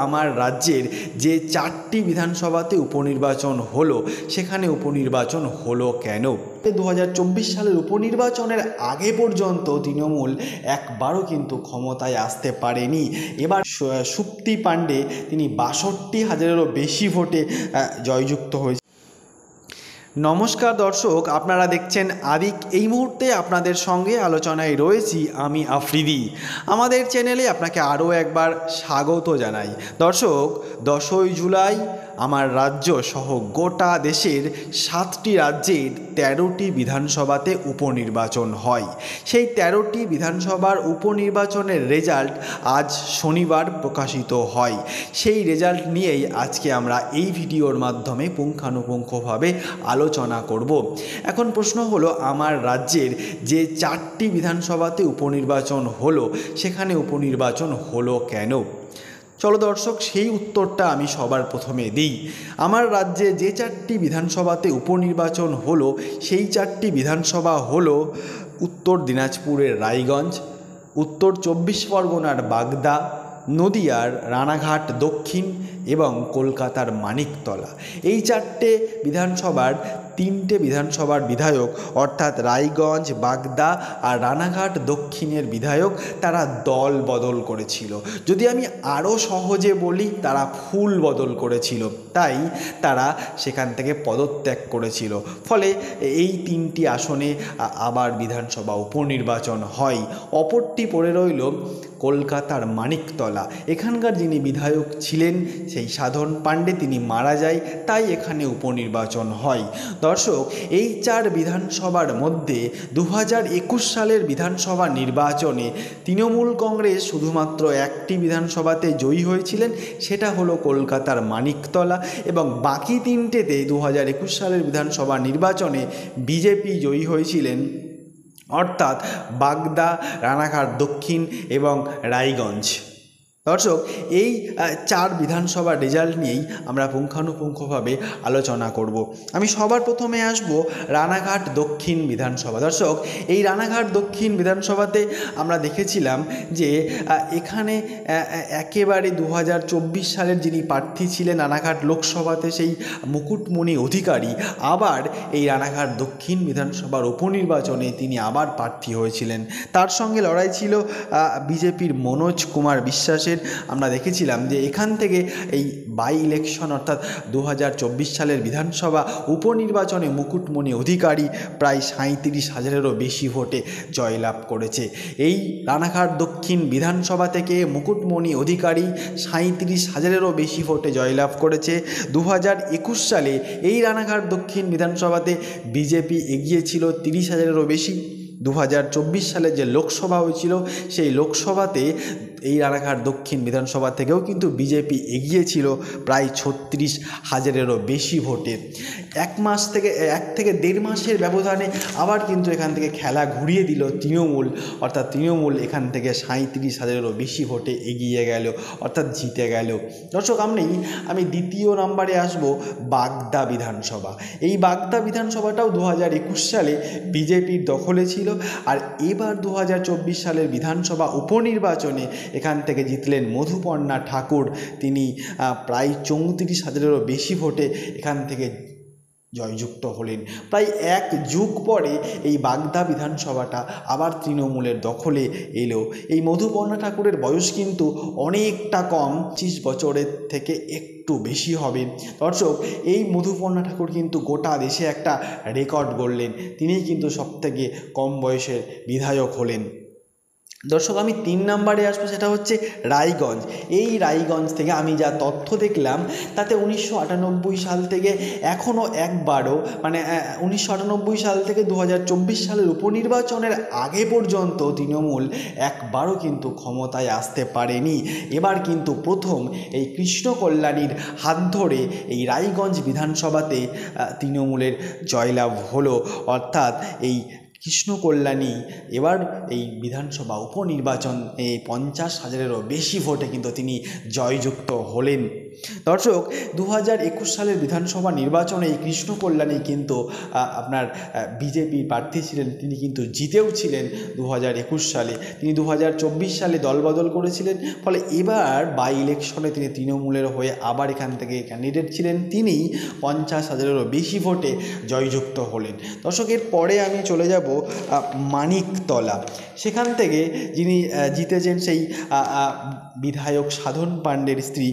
আমার রাজ্যের যে 4টি বিধানসভাতে উপনির্বাচন হলো সেখানে উপনির্বাচন হলো কেন। 2024 সালের উপনির্বাচনের আগে পর্যন্ত তৃণমূল একবারও কিন্তু ক্ষমতায় আসতে পারেনি। এবার সুপ্তি পাণ্ডে তিনি 62,000-এরও বেশি ভোটে জয়যুক্ত হয়েছে। নমস্কার দর্শক, আপনারা দেখছেন আদিক। এই মুহূর্তে আপনাদের সঙ্গে আলোচনায় রয়েছি আমি আফ্রিদি। আমাদের চ্যানেলে আপনাকে আরও একবার স্বাগত জানাই। দর্শক, 10ই জুলাই আমার রাজ্য সহ গোটা দেশের 7টি রাজ্যের 13টি বিধানসভাতে উপনির্বাচন হয়। সেই 13টি বিধানসভার উপনির্বাচনের রেজাল্ট আজ শনিবার প্রকাশিত হয়। সেই রেজাল্ট নিয়েই আজকে আমরা এই ভিডিওর মাধ্যমে পুঙ্খানুপুঙ্খভাবে আলোচনা করব। এখন প্রশ্ন হলো, আমার রাজ্যের যে 4টি বিধানসভাতে উপনির্বাচন হলো সেখানে উপনির্বাচন হলো কেন। চলো দর্শক, সেই উত্তরটা আমি সবার প্রথমে দিই। আমার রাজ্যে যে 4টি বিধানসভাতে উপনির্বাচন হলো সেই 4টি বিধানসভা হলো উত্তর দিনাজপুরের রায়গঞ্জ, উত্তর 24 পরগনার বাগদা, নদিয়ার রানাঘাট দক্ষিণ এবং কলকাতার মানিকতলা। এই 4টে বিধানসভার 3টে বিধানসভার বিধায়ক অর্থাৎ রায়গঞ্জ, বাগদা আর রানাঘাট দক্ষিণের বিধায়ক তারা দল বদল করেছিল। যদি আমি আরও সহজে বলি, তারা ফুল বদল করেছিল, তাই তারা সেখান থেকে পদত্যাগ করেছিল। ফলে এই 3টি আসনে আবার বিধানসভা উপনির্বাচন হয়। অপরটি পড়ে রইল কলকাতার মানিকতলা। এখানকার যিনি বিধায়ক ছিলেন সেই সাধন পাণ্ডে তিনি মারা যায়, তাই এখানে উপনির্বাচন হয়। দর্শক, এই 4 বিধানসভার মধ্যে 2021 সালের বিধানসভা নির্বাচনে তৃণমূল কংগ্রেস শুধুমাত্র একটি বিধানসভাতে জয়ী হয়েছিলেন, সেটা হলো কলকাতার মানিকতলা, এবং বাকি 3টেতে 2021 সালের বিধানসভা নির্বাচনে বিজেপি জয়ী হয়েছিলেন, অর্থাৎ বাগদা, রানাঘাট দক্ষিণ এবং রায়গঞ্জ। দর্শক, এই 4 বিধানসভার রেজাল্ট নিয়েই আমরা পুঙ্খানুপুঙ্খভাবে আলোচনা করব। আমি সবার প্রথমে আসব রানাঘাট দক্ষিণ বিধানসভা। দর্শক, এই রানাঘাট দক্ষিণ বিধানসভাতে আমরা দেখেছিলাম যে এখানে একেবারে 2024 সালের যিনি প্রার্থী ছিলেন রানাঘাট লোকসভাতে, সেই মুকুটমণি অধিকারী আবার এই রানাঘাট দক্ষিণ বিধানসভার উপনির্বাচনে তিনি আবার প্রার্থী হয়েছিলেন। তার সঙ্গে লড়াই ছিল বিজেপির মনোজ কুমার বিশ্বাসের। আমরা দেখেছিলাম যে এখান থেকে এই বাই ইলেকশন অর্থাৎ 2024 সালের বিধানসভা উপনির্বাচনে মুকুটমণি অধিকারী প্রায় 37,000-এরও বেশি ভোটে জয়লাভ করেছে। এই রানাঘাট দক্ষিণ বিধানসভা থেকে মুকুটমণি অধিকারী 37,000-এরও বেশি ভোটে জয়লাভ করেছে। 2021 সালে এই রানাঘাট দক্ষিণ বিধানসভাতে বিজেপি এগিয়েছিল 30,000-এরও বেশি। 2024 সালে যে লোকসভা হয়েছিল সেই লোকসভাতে এই রানাঘাট দক্ষিণ বিধানসভা থেকেও কিন্তু বিজেপি এগিয়েছিল প্রায় 36,000-এরও বেশি ভোটে। 1 থেকে 1.5 মাসের ব্যবধানে আবার কিন্তু এখান থেকে খেলা ঘুরিয়ে দিল তৃণমূল, অর্থাৎ তৃণমূল এখান থেকে 37,000-এরও বেশি ভোটে এগিয়ে গেল, অর্থাৎ জিতে গেল। দর্শক, আমি দ্বিতীয় নম্বরে আসব বাগদা বিধানসভা। এই বাগদা বিধানসভাটাও 2021 সালে বিজেপির দখলে ছিল, আর এবার 2024 সালের বিধানসভা উপনির্বাচনে এখান থেকে জিতলেন মধুপর্ণা ঠাকুর। তিনি প্রায় 34,000-এরও বেশি ভোটে এখান থেকে জয়যুক্ত হলেন। প্রায় 1 যুগ পরে এই বাগদা বিধানসভাটা আবার তৃণমূলের দখলে এলো। এই মধুপর্ণা ঠাকুরের বয়স কিন্তু অনেকটা কম, 25 বছরের থেকে একটু বেশি হবে। দর্শক, এই মধুপর্ণা ঠাকুর কিন্তু গোটা দেশে একটা রেকর্ড গড়লেন, তিনিই কিন্তু সবথেকে কম বয়সের বিধায়ক হলেন। দর্শক, আমি 3 নম্বরে আসবো, সেটা হচ্ছে রায়গঞ্জ। এই রায়গঞ্জ থেকে আমি যা তথ্য দেখলাম তাতে 1998 সাল থেকে এখনও একবারও 1998 সাল থেকে 2024 সালের উপনির্বাচনের আগে পর্যন্ত তৃণমূল একবারও কিন্তু ক্ষমতায় আসতে পারেনি। এবার কিন্তু প্রথম এই কৃষ্ণ কল্যাণীর হাত ধরে এই রায়গঞ্জ বিধানসভাতে তৃণমূলের জয়লাভ হলো, অর্থাৎ এই কৃষ্ণ কল্যাণী এবার এই বিধানসভা উপনির্বাচন 50,000-এরও বেশি ভোটে কিন্তু তিনি জয়যুক্ত হলেন। দর্শক 2021 সালের বিধানসভা নির্বাচনে এই কৃষ্ণকল্যাণী কিন্তু আপনার বিজেপি প্রার্থী ছিলেন, তিনি কিন্তু জিতেও ছিলেন 2021 সালে। তিনি 2024 সালে দলবদল করেছিলেন, ফলে এবার বাই ইলেকশনে তিনি তৃণমূলের হয়ে আবার এখান থেকে ক্যান্ডিডেট ছিলেন, তিনি 50,000-এরও বেশি ভোটে জয়যুক্ত হলেন। দর্শকের পরে আমি চলে যাব মানিকতলা, সেখান থেকে যিনি জিতেছেন সেই বিধায়ক সাধন পাণ্ডের স্ত্রী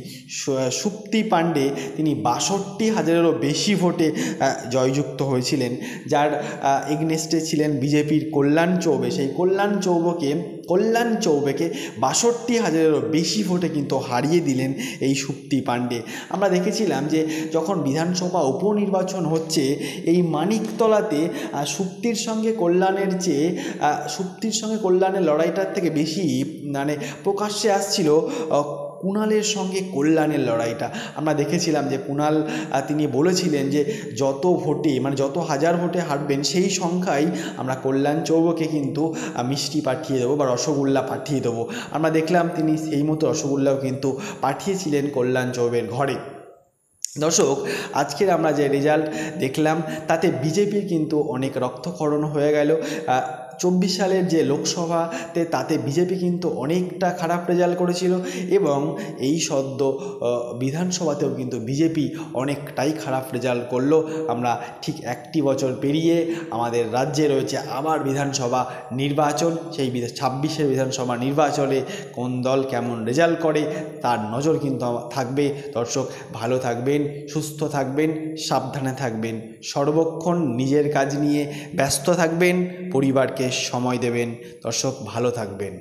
সুপ্তি পাণ্ডে, তিনি 62,000-এরও বেশি ভোটে জয়যুক্ত হয়েছিলেন, যার এগনেস্টে ছিলেন বিজেপির কল্যাণ চৌবে। সেই কল্যাণ চৌবেকে 62,000-এরও বেশি ভোটে কিন্তু হারিয়ে দিলেন এই সুপ্তি পাণ্ডে। আমরা দেখেছিলাম যে যখন বিধানসভা উপনির্বাচন হচ্ছে, এই মানিকতলাতে সুপ্তির সঙ্গে কল্যাণের লড়াইটার থেকে বেশি মানে প্রকাশ্যে আসছিল কুণালের সঙ্গে কল্যাণের লড়াইটা। আমরা দেখেছিলাম যে কুণাল তিনি বলেছিলেন যে যত হাজার ভোটে হারবেন সেই সংখ্যায় আমরা কল্যাণ চৌবকে কিন্তু মিষ্টি পাঠিয়ে দেবো বা রসগোল্লা পাঠিয়ে দেবো। আমরা দেখলাম তিনি সেই মতো রসগোল্লাও কিন্তু পাঠিয়েছিলেন কল্যাণ চৌবের ঘরে। দর্শক, আজকের আমরা যে রেজাল্ট দেখলাম তাতে বিজেপির কিন্তু অনেক রক্তক্ষরণ হয়ে গেল। 24 সালের যে লোকসভাতে তাতে বিজেপি কিন্তু অনেকটা খারাপ রেজাল্ট করেছিল, এবং এই সদ্য বিধানসভাতেও কিন্তু বিজেপি অনেকটাই খারাপ রেজাল্ট করলো। আমরা ঠিক 1 বছর পেরিয়ে আমাদের রাজ্যে রয়েছে আবার বিধানসভা নির্বাচন। সেই 26-এর বিধানসভা নির্বাচনে কোন দল কেমন রেজাল্ট করে তার নজর কিন্তু থাকবে। দর্শক, ভালো থাকবেন, সুস্থ থাকবেন, সাবধানে থাকবেন, সর্বক্ষণ নিজের কাজ নিয়ে ব্যস্ত থাকবেন, পরিবারকে সময় দেবেন। দর্শক, ভালো থাকবেন।